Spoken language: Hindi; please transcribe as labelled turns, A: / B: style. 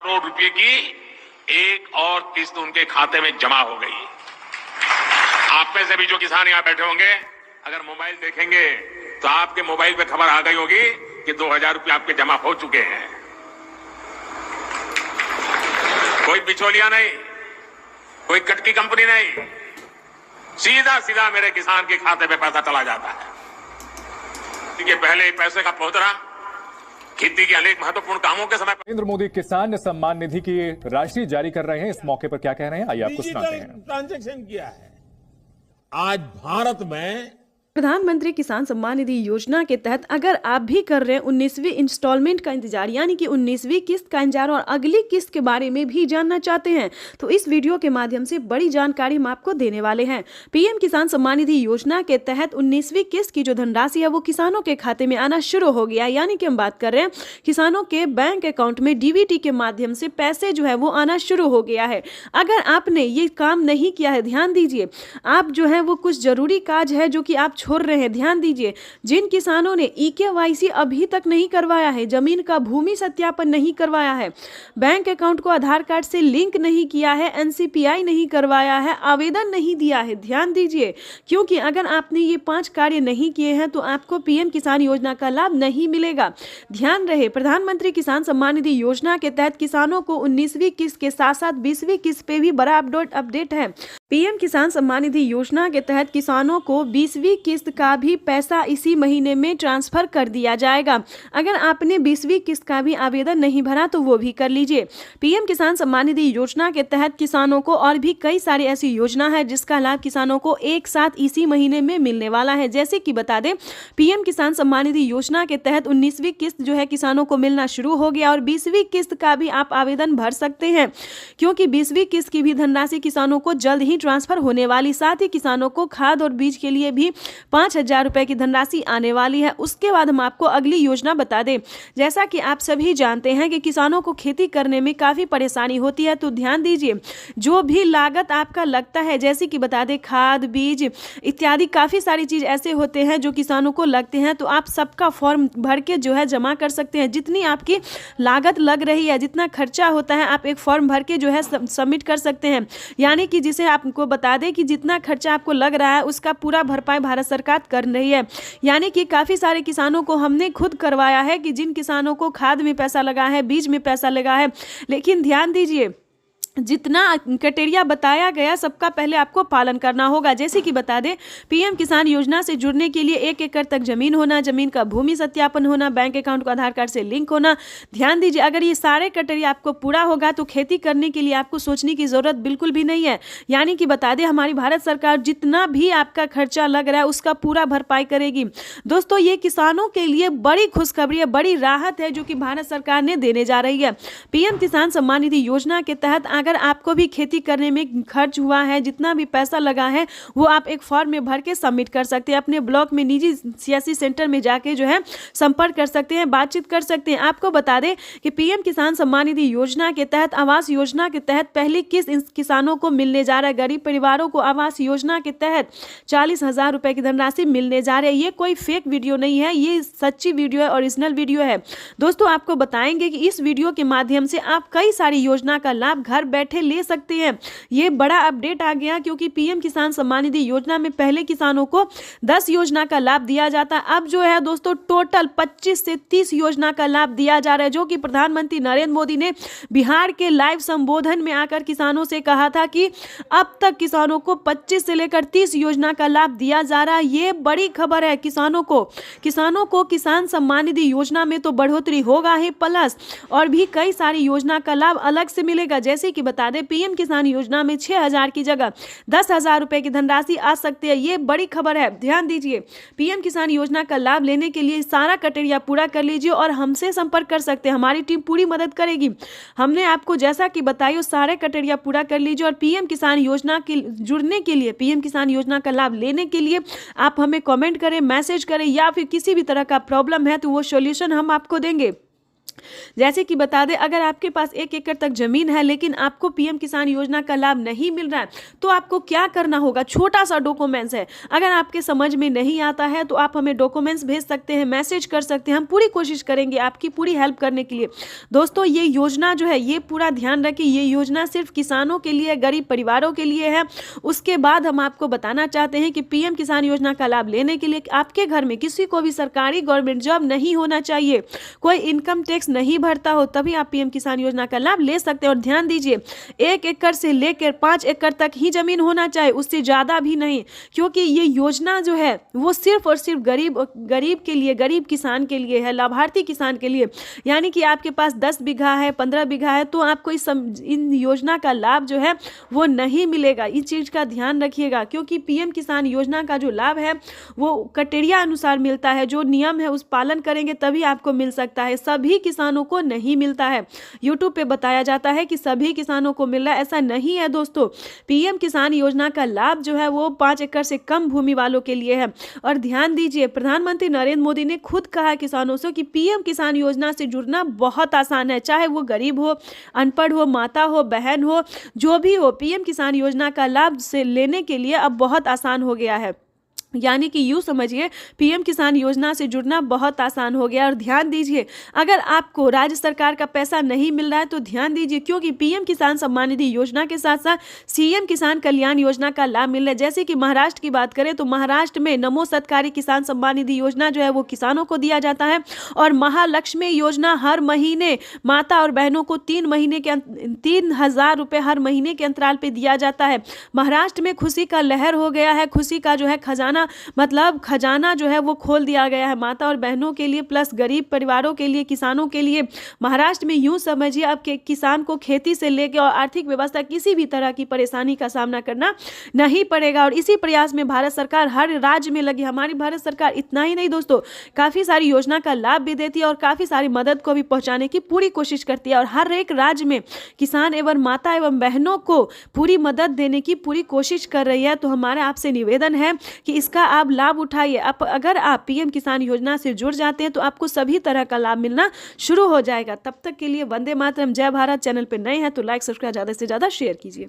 A: करोड़ रुपए की एक और किस्त उनके खाते में जमा हो गई। आप में से भी जो किसान यहां बैठे होंगे, अगर मोबाइल देखेंगे तो आपके मोबाइल पे खबर आ गई होगी कि 2000 रुपए आपके जमा हो चुके हैं। कोई बिचौलिया नहीं, कोई कटकी कंपनी नहीं, सीधा सीधा मेरे किसान के खाते में पैसा चला जाता है। देखिए, पहले पैसे का पहुंचना खेती के अनेक महत्वपूर्ण कामों के समय।
B: नरेंद्र मोदी किसान सम्मान निधि की राशि जारी कर रहे हैं। इस मौके पर क्या कह रहे हैं, आइए आपको सुनाते हैं।
C: ट्रांजैक्शन किया है। आज भारत में
D: प्रधानमंत्री किसान सम्मान निधि योजना के तहत अगर आप भी कर रहे हैं 19वीं इंस्टॉलमेंट का इंतजार, यानी कि 19वीं किस्त का इंतजार और अगली किस्त के बारे में भी जानना चाहते हैं, तो इस वीडियो के माध्यम से बड़ी जानकारी हम आपको देने वाले हैं। पीएम किसान सम्मान निधि योजना के तहत 19वीं किस्त की जो धनराशि है वो किसानों के खाते में आना शुरू हो गया, यानी कि हम बात कर रहे हैं किसानों के बैंक अकाउंट में डीबीटी के माध्यम से पैसे जो है वो आना शुरू हो गया है। अगर आपने ये काम नहीं किया है, ध्यान दीजिए, आप जो है वो कुछ जरूरी काज है जो कि आप छोड़ रहे हैं, ध्यान दीजिए। जिन किसानों ने ईकेवाईसी अभी तक नहीं करवाया है, जमीन का भूमि सत्यापन नहीं करवाया है, बैंक अकाउंट को आधार कार्ड से लिंक नहीं किया है, एनसीपीआई नहीं करवाया है, आवेदन नहीं दिया है, ध्यान दीजिए, क्योंकि अगर आपने ये 5 कार्य नहीं किए हैं तो आपको पीएम किसान योजना का लाभ नहीं मिलेगा। ध्यान रहे, प्रधानमंत्री किसान सम्मान निधि योजना के तहत किसानों को 19वीं किस्त के साथ साथ 20वीं किस्त पे भी बड़ा अपडेट है। पीएम किसान सम्मान निधि योजना के तहत किसानों को 20वीं किस्त का भी पैसा इसी महीने में ट्रांसफर कर दिया जाएगा। अगर आपने 20वीं किस्त का भी आवेदन नहीं भरा तो वो भी कर लीजिए। पीएम किसान सम्मान निधि योजना के तहत किसानों को और भी कई सारी ऐसी योजना है जिसका लाभ किसानों को एक साथ इसी महीने में मिलने वाला है। जैसे कि बता दें, पीएम किसान सम्मान निधि योजना के तहत 19वीं किस्त जो है किसानों को मिलना शुरू हो गया और 20वीं किस्त का भी आप आवेदन भर सकते हैं, क्योंकि 20वीं किस्त की भी धनराशि किसानों को जल्द ही ट्रांसफर होने वाली। साथ ही किसानों को खाद और बीज के लिए भी 5000 रुपए की धनराशि आने वाली है। उसके बाद हम आपको अगली योजना बता दें। जैसा कि आप सभी जानते हैं कि किसानों को खेती करने में काफी परेशानी होती है, तो ध्यान दीजिए, जो भी लागत आपका लगता है, जैसे कि बता दें खाद बीज इत्यादि काफी सारी चीज ऐसे होते हैं जो किसानों को लगते हैं, तो आप सबका फॉर्म भर के जो है जमा कर सकते हैं। जितनी आपकी लागत लग रही है, जितना खर्चा होता है, आप एक फॉर्म भर के जो है सबमिट कर सकते हैं। यानी कि जिसे आपको बता दें कि जितना खर्चा आपको लग रहा है उसका पूरा भरपाई भारत सरकार कर रही है। यानी कि काफी सारे किसानों को हमने खुद करवाया है कि जिन किसानों को खाद में पैसा लगा है, बीज में पैसा लगा है, लेकिन ध्यान दीजिए, जितना क्राइटेरिया बताया गया सबका पहले आपको पालन करना होगा। जैसे कि बता दें, पीएम किसान योजना से जुड़ने के लिए 1 एकड़ तक जमीन होना, जमीन का भूमि सत्यापन होना, बैंक अकाउंट को आधार कार्ड से लिंक होना। ध्यान दीजिए, अगर ये सारे क्राइटेरिया आपको पूरा होगा तो खेती करने के लिए आपको सोचने की जरूरत बिल्कुल भी नहीं है। यानी कि बता दें, हमारी भारत सरकार जितना भी आपका खर्चा लग रहा है उसका पूरा भरपाई करेगी। दोस्तों, ये किसानों के लिए बड़ी खुशखबरी है, बड़ी राहत है जो कि भारत सरकार ने देने जा रही है। पीएम किसान सम्मान निधि योजना के तहत अगर आपको भी खेती करने में खर्च हुआ है, जितना भी पैसा लगा है, वो आप एक फॉर्म में भर के सबमिट कर सकते हैं। अपने ब्लॉक में निजी सियासी सेंटर में जाके जो है संपर्क कर सकते हैं, बातचीत कर सकते हैं। आपको बता दें कि पीएम किसान सम्मान निधि योजना के तहत आवास योजना के तहत पहली किस्त किसानों को मिलने जा रहा है। गरीब परिवारों को आवास योजना के तहत 40,000 रुपए की धनराशि मिलने जा रही है। ये कोई फेक वीडियो नहीं है, ये सच्ची वीडियो है, ओरिजिनल वीडियो है। दोस्तों, आपको बताएंगे कि इस वीडियो के माध्यम से आप कई सारी योजना का लाभ घर बैठे ले सकते हैं। ये बड़ा अपडेट आ गया, क्योंकि पीएम किसान सम्मान निधि योजना में पहले किसानों को 10 योजना का लाभ दिया जाता। अब जो है दोस्तों, टोटल 25 से 30 योजना का लाभ दिया जा रहा है, जो कि प्रधानमंत्री नरेंद्र मोदी ने बिहार के लाइव संबोधन में आकर किसानों से कहा था कि अब तक किसानों को 25 से लेकर 30 योजना का लाभ दिया जा रहा है। ये बड़ी खबर है किसानों को किसान सम्मान निधि योजना में तो बढ़ोतरी होगा ही, प्लस और भी कई सारी योजना का लाभ अलग से मिलेगा। जैसे कि बता दें, पीएम किसान योजना में 6,000 की जगह 10,000 रुपए की धनराशि आ सकती है। ये बड़ी खबर है, ध्यान दीजिए। पीएम किसान योजना का लाभ लेने के लिए सारा क्राइटेरिया पूरा कर लीजिए और हमसे संपर्क कर सकते हैं, हमारी टीम पूरी मदद करेगी। हमने आपको जैसा कि बताया सारे क्राइटेरिया पूरा कर लीजिए और पीएम किसान योजना के जुड़ने के लिए, पीएम किसान योजना का लाभ लेने के लिए आप हमें कमेंट करें, मैसेज करें, या फिर किसी भी तरह का प्रॉब्लम है तो वो सॉल्यूशन हम आपको देंगे। जैसे कि बता दें, अगर आपके पास 1 एकड़ तक जमीन है लेकिन आपको पीएम किसान योजना का लाभ नहीं मिल रहा है, तो आपको क्या करना होगा। छोटा सा डॉक्यूमेंट्स है, अगर आपके समझ में नहीं आता है तो आप हमें डॉक्यूमेंट्स भेज सकते हैं, मैसेज कर सकते हैं, हम पूरी कोशिश करेंगे आपकी पूरी हेल्प करने के लिए। दोस्तों, ये योजना जो है, ये पूरा ध्यान रखिए, ये योजना सिर्फ किसानों के लिए, गरीब परिवारों के लिए है। उसके बाद हम आपको बताना चाहते हैं कि पीएम किसान योजना का लाभ लेने के लिए आपके घर में किसी को भी सरकारी गवर्नमेंट जॉब नहीं होना चाहिए, कोई इनकम टैक्स नहीं भरता हो, तभी आप पीएम किसान योजना का लाभ ले सकते हैं। और ध्यान दीजिए, 1 एकड़ से लेकर 5 एकड़ तक ही जमीन होना चाहिए, उससे ज्यादा भी नहीं, क्योंकि ये योजना जो है वो सिर्फ और सिर्फ गरीब के लिए, गरीब किसान के लिए है, लाभार्थी किसान के लिए। यानी कि आपके पास 10 बीघा है, 15 बीघा है, तो आपको इन योजना का लाभ जो है वो नहीं मिलेगा। इस चीज का ध्यान रखिएगा, क्योंकि पीएम किसान योजना का जो लाभ है वो क्राइटेरिया अनुसार मिलता है, जो नियम है उस पालन करेंगे तभी आपको मिल सकता है, सभी किसानों को नहीं मिलता है। यूट्यूब पे बताया जाता है कि सभी किसानों को मिल रहा है, ऐसा नहीं है दोस्तों। पीएम किसान योजना का लाभ जो है वो 5 एकड़ से कम भूमि वालों के लिए है। और ध्यान दीजिए, प्रधानमंत्री नरेंद्र मोदी ने खुद कहा किसानों से कि पीएम किसान योजना से जुड़ना बहुत आसान है, चाहे वो गरीब हो, अनपढ़ हो, माता हो, बहन हो, जो भी हो, पीएम किसान योजना का लाभ से लेने के लिए अब बहुत आसान हो गया है। यानी कि यूँ समझिए, पीएम किसान योजना से जुड़ना बहुत आसान हो गया। और ध्यान दीजिए, अगर आपको राज्य सरकार का पैसा नहीं मिल रहा है तो ध्यान दीजिए, क्योंकि पीएम किसान सम्मान निधि योजना के साथ साथ सीएम किसान कल्याण योजना का लाभ मिल रहा है। जैसे कि महाराष्ट्र की बात करें तो महाराष्ट्र में नमो सत्कारी किसान सम्मान निधि योजना जो है वो किसानों को दिया जाता है, और महालक्ष्मी योजना हर महीने माता और बहनों को 3,000 रुपये हर महीने के अंतराल पर दिया जाता है। महाराष्ट्र में खुशी का लहर हो गया है, खुशी का जो है खजाना जो है वो खोल दिया गया है माता और बहनों के लिए, प्लस गरीब परिवारों के लिए, किसानों के लिए। महाराष्ट्र में यूं समझिए, अब के किसान को खेती से लेकर और आर्थिक व्यवस्था किसी भी तरह की परेशानी का सामना करना नहीं पड़ेगा। और इसी प्रयास में भारत सरकार हर राज्य में लगी। हमारी भारत सरकार इतना ही नहीं दोस्तों, काफी सारी योजना का लाभ भी देती है और काफी सारी मदद को भी पहुंचाने की पूरी कोशिश करती है। और हर एक राज्य में किसान एवं माता एवं बहनों को पूरी मदद देने की पूरी कोशिश कर रही है। तो हमारा आपसे निवेदन है कि इसका आप लाभ उठाइए। अगर आप पीएम किसान योजना से जुड़ जाते हैं तो आपको सभी तरह का लाभ मिलना शुरू हो जाएगा। तब तक के लिए वंदे मातरम, जय भारत। चैनल पर नए हैं तो लाइक, सब्सक्राइब, ज़्यादा से ज़्यादा शेयर कीजिए।